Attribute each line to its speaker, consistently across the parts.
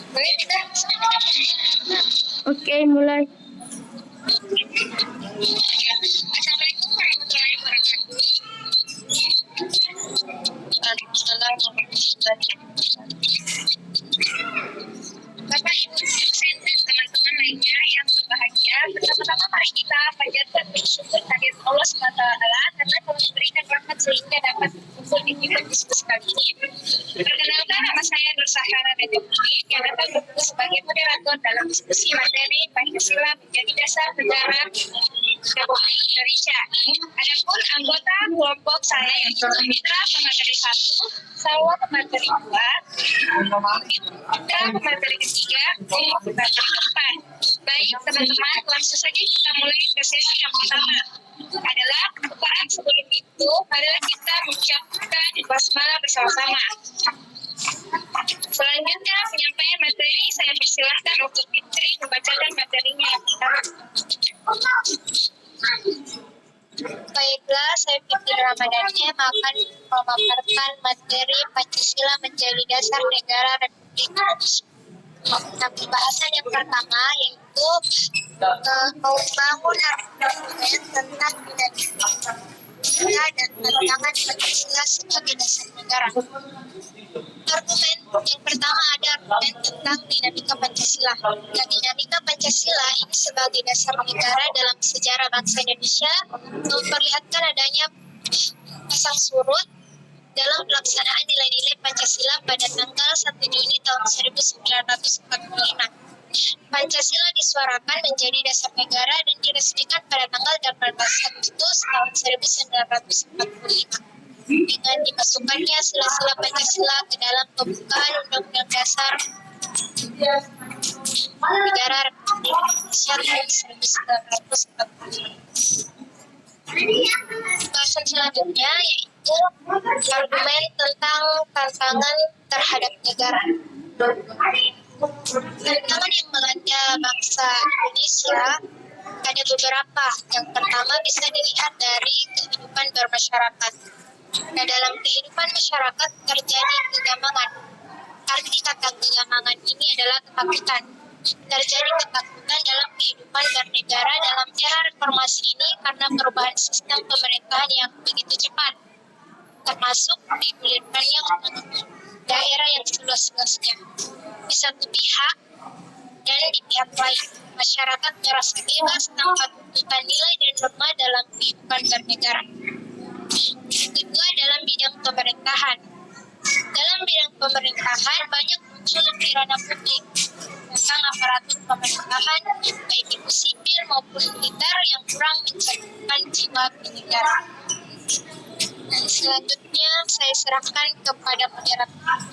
Speaker 1: Boleh kita?
Speaker 2: Oke, mulai.
Speaker 1: Assalamualaikum warahmatullahi wabarakatuh. Waalaikumsalam warahmatullahi wabarakatuh. Bapak, Ibu, dosen, dan teman-teman lainnya yang berbahagia, pertama-tama mari kita panjatkan bersyukur kehadirat Allah SWT karena telah memberikan rahmat sehingga dapat berkumpul di event diskusi kali ini. Perkenalkan, nama saya Nur Sahara Nedemudin yang akan bertugas sebagai moderator dalam diskusi materi Pancasila menjadi dasar negara Republik Indonesia. Adapun anggota kelompok saya yaitu Mitra pemateri 1, Salwa pemateri 2, Mitra pemateri ketiga, pemateri keempat. Baik teman-teman, langsung saja kita mulai ke sesi yang pertama. Adalah pembukaan. Sebelum itu, adalah kita mengucapkan basmalah bersama-sama. Selanjutnya penyampaian materi, saya persilahkan untuk Fitri membacakan materinya yang pertama.
Speaker 3: Baiklah, saya Fitri Ramadhani akan memaparkan materi Pancasila menjadi dasar negara Republik Indonesia. Nah, pembahasan yang pertama yaitu membangun argumen tentang dinamika dan tantangan Pancasila sebagai dasar negara. Argumen yang pertama ada argumen tentang dinamika Pancasila. Nah, dinamika Pancasila ini sebagai dasar negara dalam sejarah bangsa Indonesia memperlihatkan adanya pasang surut dalam pelaksanaan nilai-nilai Pancasila pada tanggal 1 Juni tahun 1945. Pancasila disuarakan menjadi dasar negara dan diresmikan pada tanggal 18 Agustus tahun 1945. Dengan dimasukkannya sila-sila Pancasila ke dalam pembukaan Undang-Undang Dasar Negara Republik Indonesia tahun 1945. Bahasan selanjutnya yaitu argumen tentang tantangan terhadap negara. Tantangan yang melanda bangsa Indonesia ada beberapa. Yang pertama bisa dilihat dari kehidupan bermasyarakat. Nah, dalam kehidupan masyarakat terjadi kegamangan. Arti kata kegamangan ini adalah ketakutan. Terjadi ketakutan dalam kehidupan bernegara dalam era reformasi ini karena perubahan sistem pemerintahan yang begitu cepat, termasuk digulirkannya daerah yang seluas-luasnya. Di satu pihak dan di pihak lain, masyarakat merasa bebas tanpa tuntutan nilai dan norma dalam kehidupan bernegara. Kedua, dalam bidang pemerintahan. Dalam bidang pemerintahan banyak muncul kirana publik tentang aparatur pemerintahan baik itu sipil maupun militer yang kurang mencerminkan jiwa bernegara. Dan selanjutnya saya serahkan kepada moderator.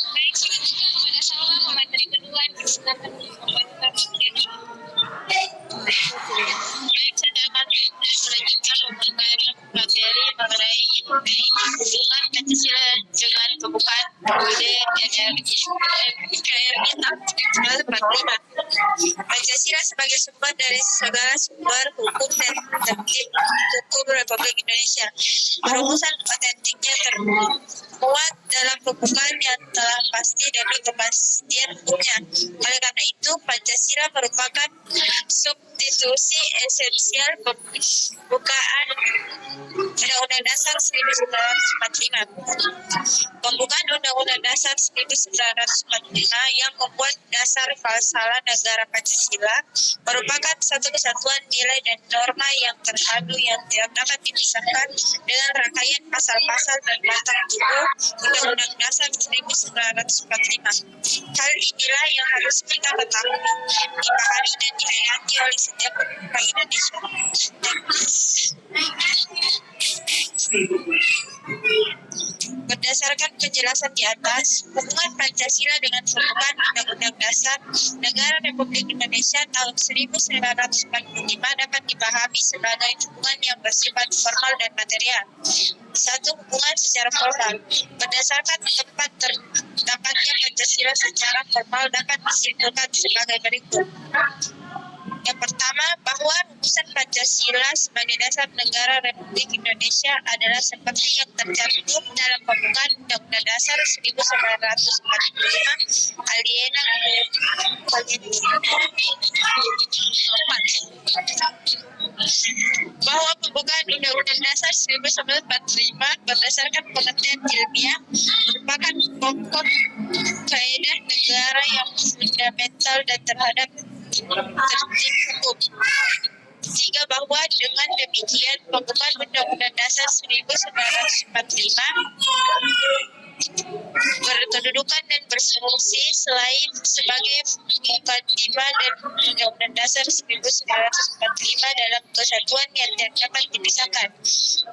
Speaker 1: Baik, selanjutnya kepada Salwa pemateri kedua, dipersilakan untuk membacakan materi.
Speaker 4: Baik, saya akan melanjutkan pembacaan materi mengenai hubungan Pancasila dengan pembukaan UUD NKRI tahun 1945. Pancasila sebagai sumber dari segala sumber hukum dan tertib hukum Republik Indonesia. Rumusan otentiknya termuat dalam pembukaan yang telah pasti demi kepastian hukumnya. Oleh karena itu, Pancasila merupakan substitusi esensial pembukaan Undang-Undang Dasar 1945. Pembukaan Undang-Undang Dasar 1945 yang membuat dasar falsafah negara Pancasila merupakan satu kesatuan nilai dan norma yang terpadu yang tidak dapat dipisahkan dengan rangkaian pasal-pasal dan batang tubuh Undang-Undang Dasar 1945. Hal inilah yang harus kita ketahui, dipahami dan dihayati oleh setiap orang Indonesia. Berdasarkan penjelasan di atas, hubungan Pancasila dengan pembukaan Undang-Undang Dasar Negara Republik Indonesia tahun 1945 dapat dipahami sebagai hubungan yang bersifat formal dan material. Satu, hubungan secara formal. Berdasarkan tempat terdapatnya Pancasila secara formal dapat disimpulkan sebagai berikut. Yang pertama, bahwa rumusan Pancasila sebagai dasar negara Republik Indonesia adalah seperti yang tercantum dalam pembukaan Undang-Undang Dasar 1945 alinea 4. Bahwa pembukaan Undang-Undang Dasar 1945 berdasarkan pengertian ilmiah merupakan pokok kaidah negara yang fundamental dan terhadap tertib hukum. Sehingga bahwa dengan demikian pembukaan Undang-Undang Dasar 1945 berkedudukan dan berfungsi selain sebagai mukadimah dan Undang-Undang Dasar 1945 dalam kesatuan yang tidak dapat dipisahkan,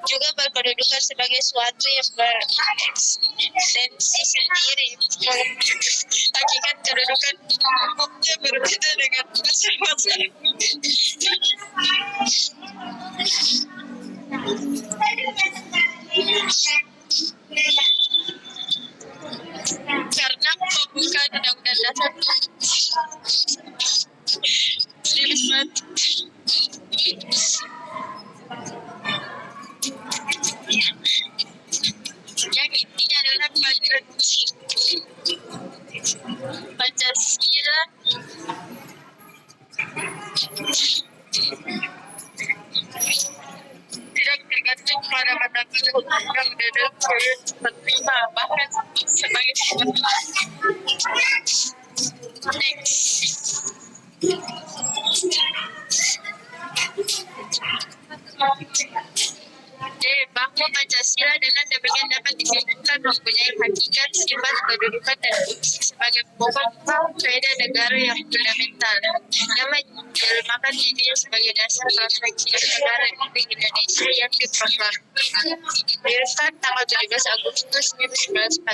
Speaker 4: juga berkedudukan sebagai suatu yang bereksistensi sendiri. Hakikat kedudukan umumnya berbeda dengan pasal-pasal. Karena pembukaan Undang-Undang Dasar 1945 yang intinya adalah Pancasila tidak tergantung pada materi hukum yang dalam penerima, bahkan sebagai bahwa Pancasila dengan demikian dapat disimpulkan mempunyai hakikat, sifat, kedudukan, dan fungsi sebagai pokok kaidah negara yang fundamental yang menjelmakan dirinya sebagai dasar konstitusi negara Republik Indonesia yang diproklamasikan tanggal 17 Agustus 1945.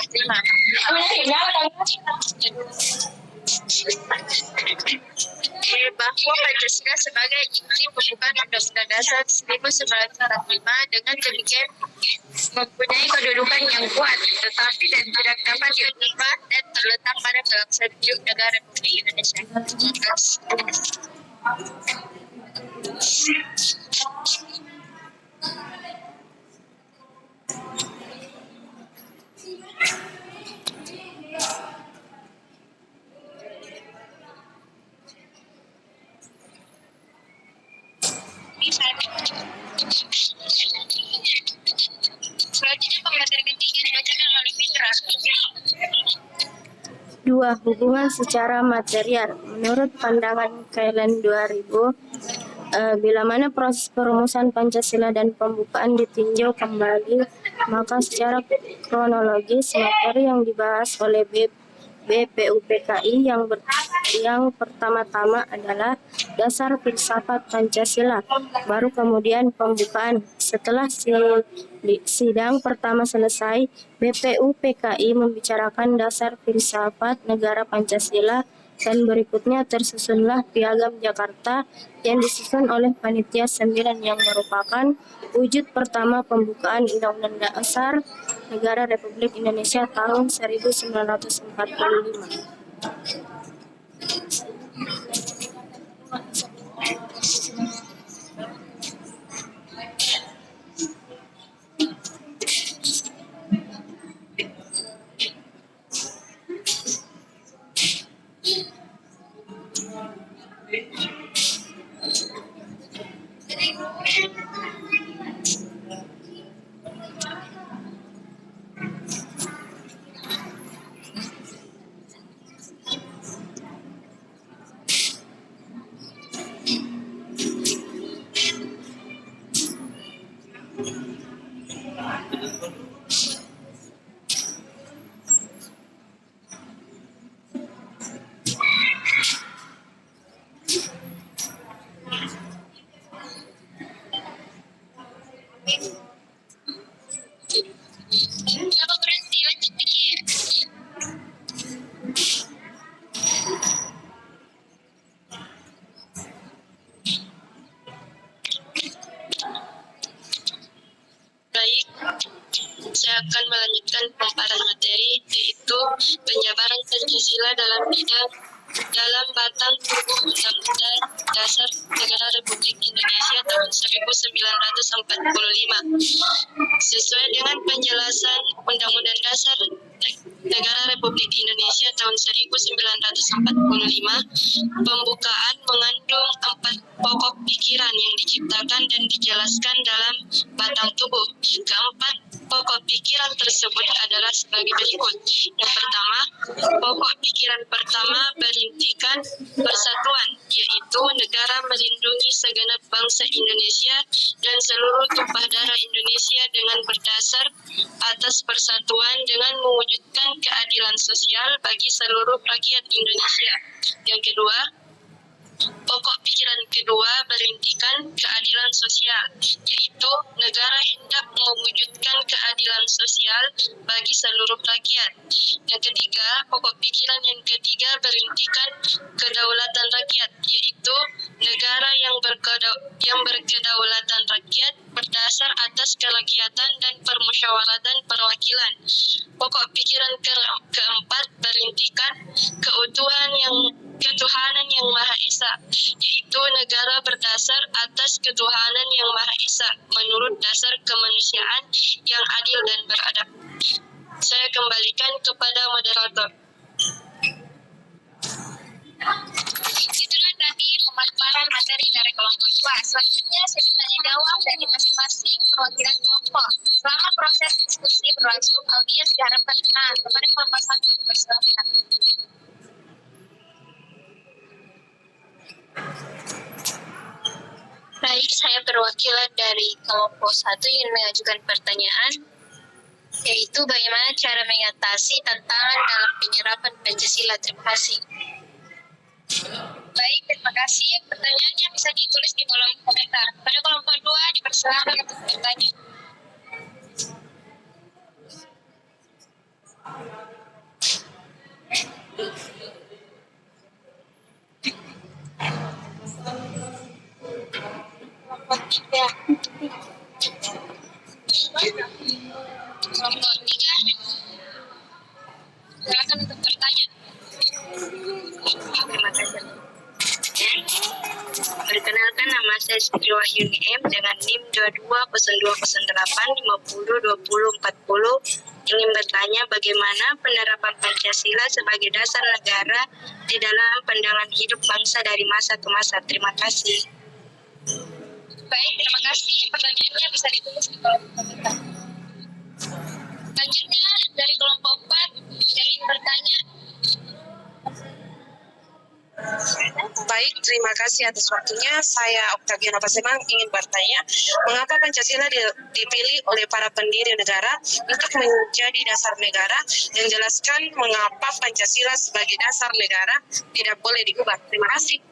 Speaker 4: Bahwa Pancasila sebagai inti pembukaan Undang-Undang Dasar 1945 dengan demikian mempunyai kedudukan yang kuat, tetapi dan tidak dapat diubah dan terletak pada bangsa negara Republik Indonesia. Selanjutnya pengantar ketiga dibacakan oleh Fitra.
Speaker 2: 2. Hubungan secara material. Menurut pandangan Kailen 2000, bila mana proses perumusan Pancasila dan pembukaan ditinjau kembali, maka secara kronologis materi yang dibahas oleh BPUPKI yang pertama-tama adalah dasar filsafat Pancasila, baru kemudian pembukaan. Setelah sidang pertama selesai, BPUPKI membicarakan dasar filsafat negara Pancasila, dan berikutnya tersusunlah Piagam Jakarta yang disusun oleh Panitia 9 yang merupakan wujud pertama pembukaan Undang-Undang Dasar Negara Republik Indonesia tahun 1945.
Speaker 1: Kenapa berhenti? Lanjut dikit.
Speaker 3: Baik, saya akan melanjutkan pemaparan materi, yaitu penjabaran Pancasila dalam bidang
Speaker 4: dalam batang tubuh Undang-Undang Dasar Negara Republik Indonesia tahun 1945. Sesuai dengan penjelasan Undang-Undang Dasar Negara Republik Indonesia tahun 1945, pembukaan mengandung 4 pokok pikiran yang diciptakan dan dijelaskan dalam batang tubuh. Keempat pokok pikiran tersebut adalah sebagai berikut. Yang pertama, pokok pikiran pertama berintikan persatuan, yaitu negara melindungi segenap bangsa Indonesia dan seluruh tumpah darah Indonesia dengan berdasar atas persatuan dengan mewujudkan keadilan sosial bagi seluruh rakyat Indonesia. Yang kedua, pokok pikiran kedua berintikan keadilan sosial, yaitu negara hendak mewujudkan keadilan sosial bagi seluruh rakyat. Yang ketiga, pokok pikiran yang ketiga berintikan kedaulatan rakyat, yaitu negara yang berkedaulatan rakyat berdasar atas kerakyatan dan permusyawaratan perwakilan. Pokok pikiran keempat berintikan ketuhanan yang Maha Esa, yaitu negara berdasar atas ketuhanan yang Maha Esa menurut dasar kemanusiaan yang adil dan beradab. Saya kembalikan kepada moderator.
Speaker 1: Itulah tadi pemaparan materi dari kelompok 2. Selanjutnya sesi tanya jawab dari masing-masing perwakilan kelompok. Selama proses diskusi berlangsung, audiens diharapkan tenang. Kepada kelompok 1 dipersilakan.
Speaker 3: Baik, saya perwakilan dari kelompok 1 ingin mengajukan pertanyaan, yaitu bagaimana cara mengatasi tantangan dalam penyerapan Pancasila. Terima kasih.
Speaker 1: Baik, terima kasih. Pertanyaannya bisa ditulis di kolom komentar. Pada kelompok 2 dipersilakan untuk bertanya. Kelompok 3, silakan untuk bertanya.
Speaker 4: Terima kasih. Perkenalkan, nama saya Siti Wahyuni M dengan NIM 2208502040. Ingin bertanya bagaimana penerapan Pancasila sebagai dasar negara di dalam pandangan hidup bangsa dari masa ke masa. Terima kasih.
Speaker 1: Baik, terima kasih. Pertanyaannya bisa ditulis di kolom komentar. Selanjutnya dari kelompok 4 yang ingin bertanya.
Speaker 5: Baik, terima kasih atas waktunya. Saya Oktaviana Pasemang ingin bertanya, mengapa Pancasila dipilih oleh para pendiri negara untuk menjadi dasar negara, dan jelaskan mengapa Pancasila sebagai dasar negara tidak boleh diubah. Terima kasih.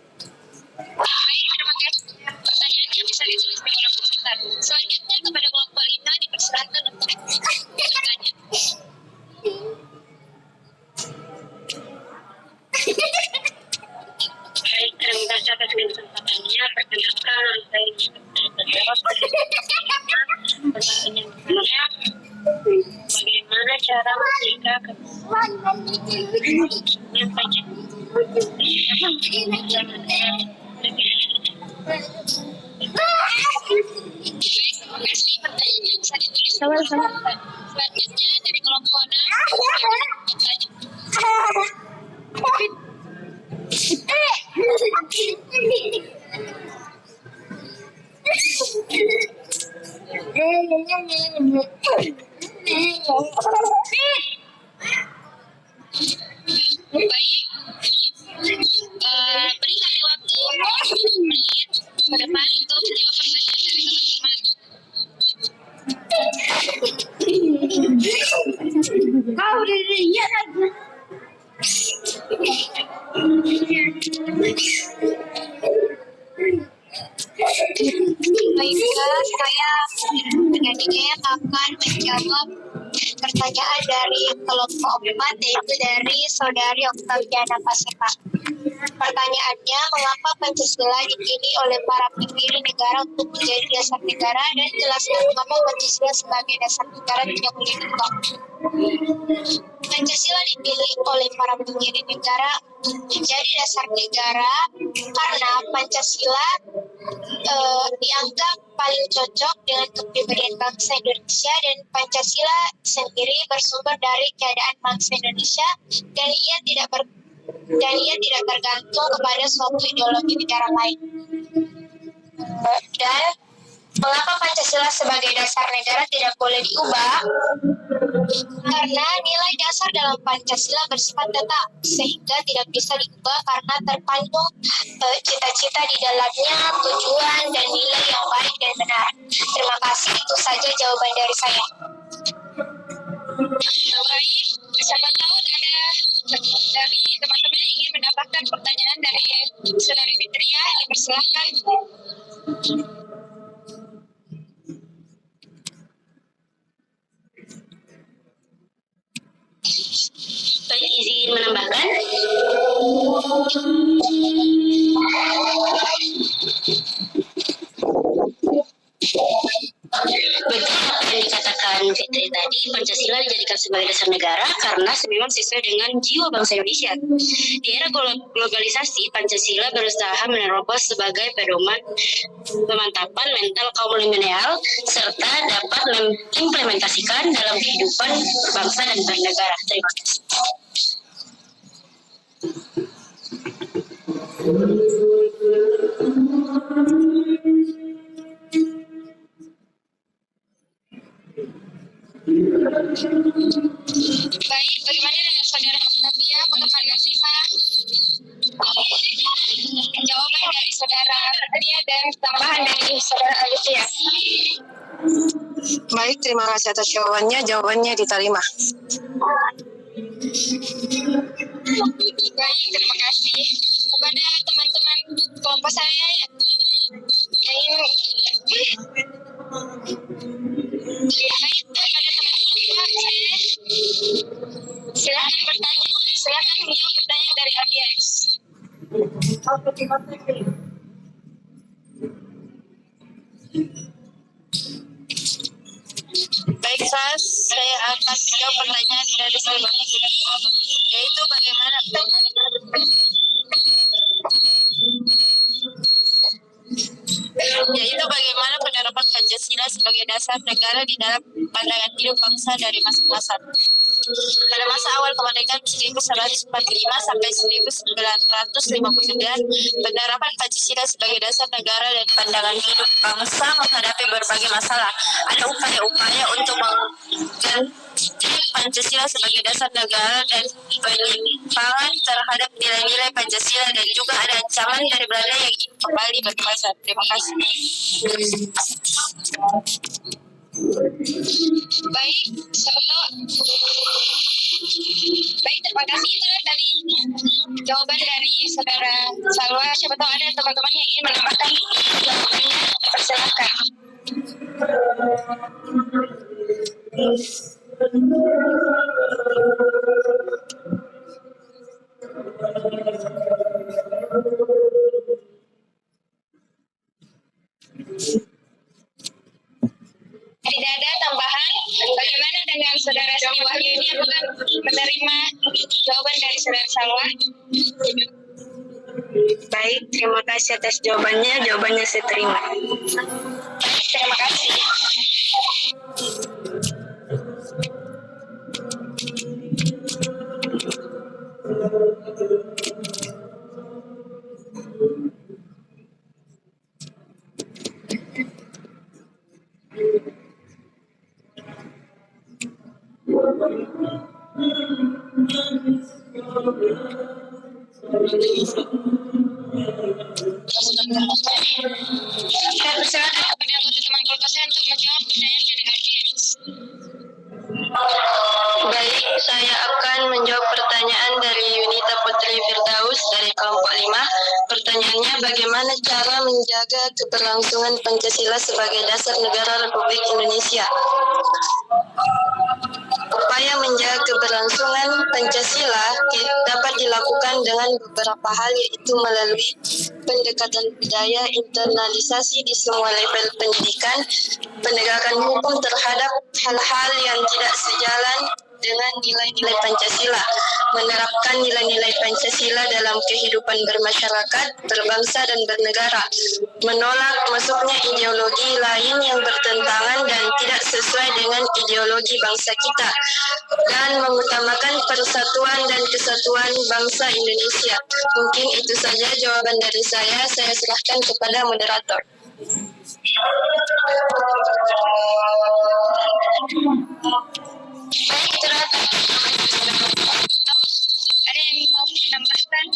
Speaker 1: Baik, terima kasih. Pertanyaannya bisa ditulis di kolom komentar. Selanjutnya kepada kelompok 5 dipersilakan untuk bertanya.
Speaker 4: Baik, terima kasih atas kesempatannya. Perkenalkan, saya terjawab pertanyaannya, bagaimana cara mereka yang
Speaker 1: Baik, terima kasih. Pertanyaannya bisa ditulis di kolom komentar. Selanjutnya dari kelompok 6 bertanya. Baik, beri kami waktu 10 menit ke depan untuk menjawab pertanyaan dari teman-teman.
Speaker 3: Baiklah, saya dengan IM akan menjawab pertanyaan dari kelompok 4, yaitu dari Saudari Oktaviana Pasemang. Pertanyaannya, mengapa Pancasila dipilih oleh para pendiri negara untuk menjadi dasar negara, dan jelaskan mengapa Pancasila sebagai dasar negara tidak boleh diubah. Pancasila dipilih oleh para pendiri negara untuk menjadi dasar negara karena Pancasila dianggap paling cocok dengan kepribadian bangsa Indonesia, dan Pancasila sendiri bersumber dari keadaan bangsa Indonesia, dan ia tidak tergantung kepada suatu ideologi negara lain. Dan mengapa Pancasila sebagai dasar negara tidak boleh diubah? Karena nilai dasar dalam Pancasila bersifat tetap, sehingga tidak bisa diubah karena terkandung cita-cita di dalamnya, tujuan dan nilai yang baik dan benar. Terima kasih, itu saja jawaban dari saya.
Speaker 1: Baik, siapa tahu ada dari teman-teman yang ingin mendapatkan pertanyaan dari Saudari Fitria, dipersilahkan.
Speaker 2: Baik, izin menambahkan. Betul apa yang dikatakan Fitri tadi, Pancasila dijadikan sebagai dasar negara karena memang sesuai dengan jiwa bangsa Indonesia. Di era globalisasi, Pancasila berusaha menerobos sebagai pedoman pemantapan mental kaum milenial serta dapat mengimplementasikan dalam kehidupan berbangsa dan bernegara. Terima kasih.
Speaker 1: Baik, bagaimana dengan Saudara Octavia, peneman Nasiha? Jawaban dari Saudara Fitria dan tambahan dari Saudara Alicia.
Speaker 5: Baik, terima kasih atas jawabannya. Jawabannya diterima.
Speaker 1: Baik, terima kasih kepada teman-teman kelompok saya yang ingin baik kepada teman-teman saya, silakan bertanya, silakan menjawab pertanyaan dari audiens.
Speaker 4: Baik, saya akan menjawab pertanyaan dari Saudara ini, yaitu bagaimana penerapan Pancasila sebagai dasar negara di dalam pandangan hidup bangsa dari masa-masa. Pada masa awal kemerdekaan 1945 sampai 1959, penerapan Pancasila sebagai dasar negara dan pandangan hidup bangsa menghadapi berbagai masalah. Ada upaya-upaya untuk mengganti Pancasila sebagai dasar negara dan penyimpangan terhadap nilai-nilai Pancasila, dan juga ada ancaman dari Belanda yang ingin kembali berkuasa. Terima kasih.
Speaker 1: Baik, siapa tahu. Baik, terima kasih. Itulah tadi jawaban dari Saudara Salwa. Siapa tahu ada teman-teman yang ingin menambahkan jawabannya, persilahkan. Tidak ada tambahan. Bagaimana dengan Saudara Sri Wahyuni? Apakah menerima jawaban dari Saudara Salwa?
Speaker 2: Baik, terima kasih atas jawabannya. Jawabannya saya terima.
Speaker 1: Terima kasih. Saya persilakan kepada anggota teman kelompok saya untuk menjawab pertanyaan dari audiens.
Speaker 2: Baik, saya akan menjawab pertanyaan dari Yunita Putri Firdaus dari kelompok 5. Pertanyaannya, bagaimana cara menjaga keberlangsungan Pancasila sebagai dasar negara Republik Indonesia? Upaya menjaga
Speaker 6: keberlangsungan Pancasila dapat dilakukan dengan beberapa hal, yaitu melalui pendekatan budaya, internalisasi di semua level pendidikan, penegakan hukum terhadap hal-hal yang tidak sejalan dengan nilai-nilai Pancasila, menerapkan nilai-nilai Pancasila dalam kehidupan bermasyarakat, berbangsa dan bernegara, menolak masuknya ideologi lain yang bertentangan dan tidak sesuai dengan ideologi bangsa kita, dan mengutamakan persatuan dan kesatuan bangsa Indonesia. Mungkin itu saja jawaban dari saya serahkan kepada moderator.
Speaker 2: Baik, surat.
Speaker 1: Ada yang mau menambahkan?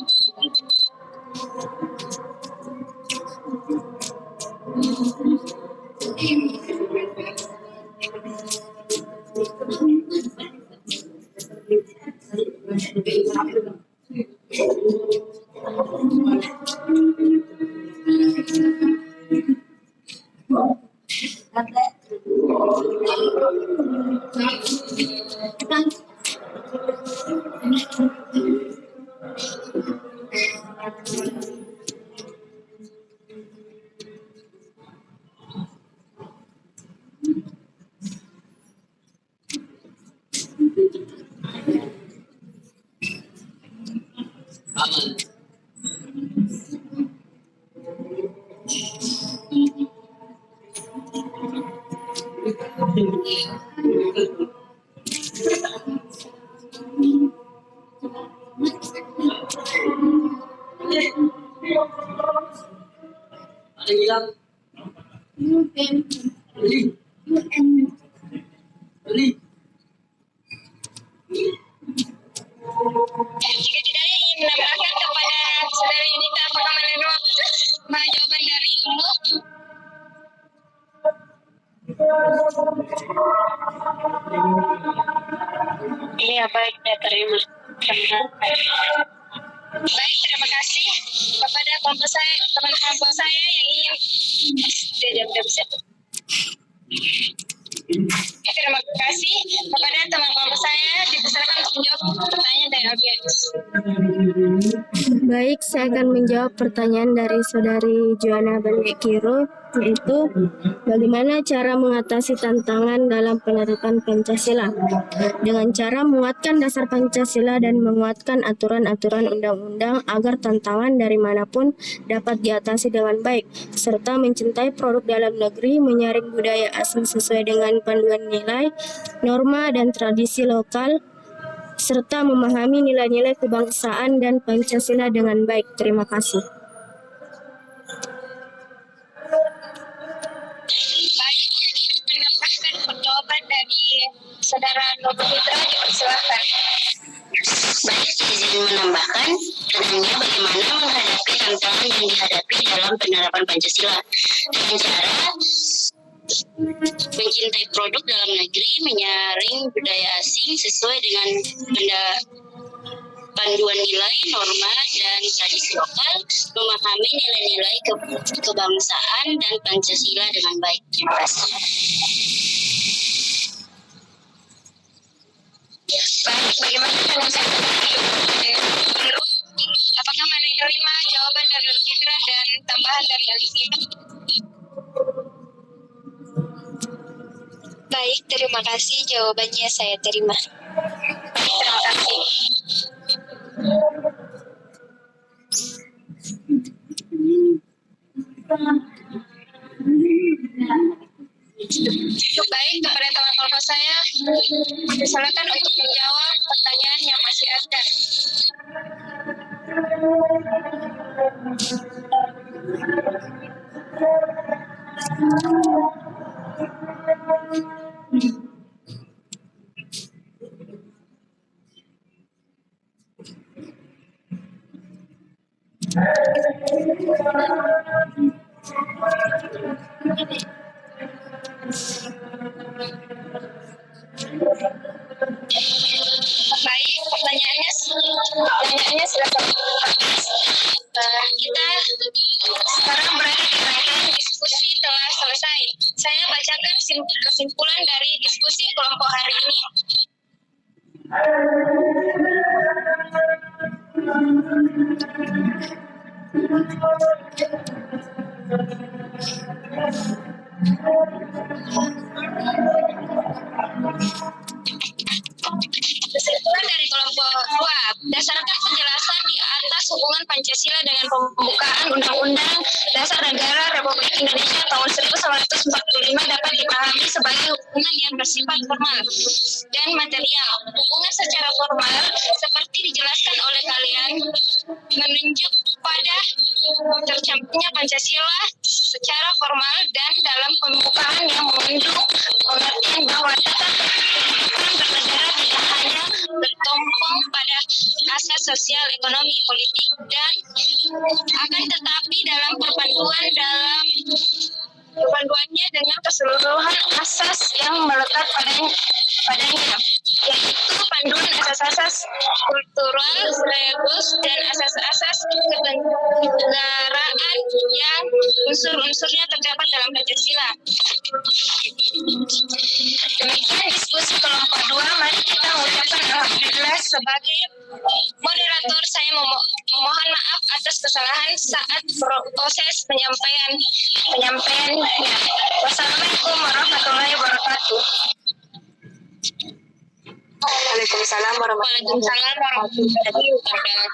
Speaker 1: Jika tidak ada yang ingin menambahkan kepada saudara Yunita, apakah menerima jawaban dari Ibu?
Speaker 2: Iya, baik, saya terima.
Speaker 1: Baik, terima kasih kepada teman kelompok saya yang ingin terima kasih kepada teman kelompok saya, dipersilakan untuk menjawab pertanyaan dari audiens.
Speaker 7: Baik, saya akan menjawab pertanyaan dari Saudari Joanna Bandekiro, yaitu bagaimana cara mengatasi tantangan dalam penerapan Pancasila? Dengan cara menguatkan dasar Pancasila dan menguatkan aturan-aturan undang-undang agar tantangan dari manapun dapat diatasi dengan baik, serta mencintai produk dalam negeri, menyaring budaya asing sesuai dengan panduan nilai, norma, dan tradisi lokal, serta memahami nilai-nilai kebangsaan dan Pancasila dengan baik. Terima kasih.
Speaker 1: Baik, jadi menambahkan jawaban dari saudara Nurul Fitra, dipersilakan.
Speaker 2: Baik, izin menambahkan tentangnya bagaimana menghadapi tantangan yang dihadapi dalam penerapan Pancasila dengan cara mencintai produk dalam negeri, menyaring budaya asing sesuai dengan panduan nilai, norma, dan tradisi lokal, memahami nilai-nilai kebangsaan dan Pancasila dengan baik. Terima kasih.
Speaker 1: Baik, bagaimana apakah menerima jawaban dari Nurul Fitra dan tambahan dari Alicia?
Speaker 3: Baik, terima kasih. Jawabannya saya terima.
Speaker 1: Terima kasih. Baik, kepada teman kelompok saya, silakan untuk menjawab pertanyaan yang masih ada. Baik, pertanyaannya silakan. Kita sekarang berada di bagian diskusi telah selesai. Saya bacakan kesimpulan dari diskusi kelompok hari ini.
Speaker 2: Kesimpulan dari kelompok 2, berdasarkan penjelasan di atas hubungan Pancasila dengan pembukaan Undang-Undang Dasar Negara Republik Indonesia tahun 1945 dapat dipahami sebagai hubungan yang bersifat formal dan material. Hubungan secara formal seperti dijelaskan oleh kalian menunjuk pada tercampurnya Pancasila secara formal dan dalam pembukaan yang mengandung pengertian bahwa tata kehidupan bernegara tidak hanya bertumpang pada asas sosial, ekonomi, politik, dan akan tetapi dalam perpaduannya dengan keseluruhan asas yang melekat padanya, yaitu panduan asas-asas kultural, religius, dan asas-asas kenegaraan yang unsur-unsurnya terdapat dalam Pancasila. Demikian diskusi kelompok 2. Mari kita mengucapkan alhamdulillah. Sebagai moderator, saya memohon maaf atas kesalahan saat proses penyampaiannya. Wassalamualaikum warahmatullahi wabarakatuh.
Speaker 6: Waalaikumsalam warahmatullahi wabarakatuh.
Speaker 2: Waalaikumsalam warahmatullahi wabarakatuh.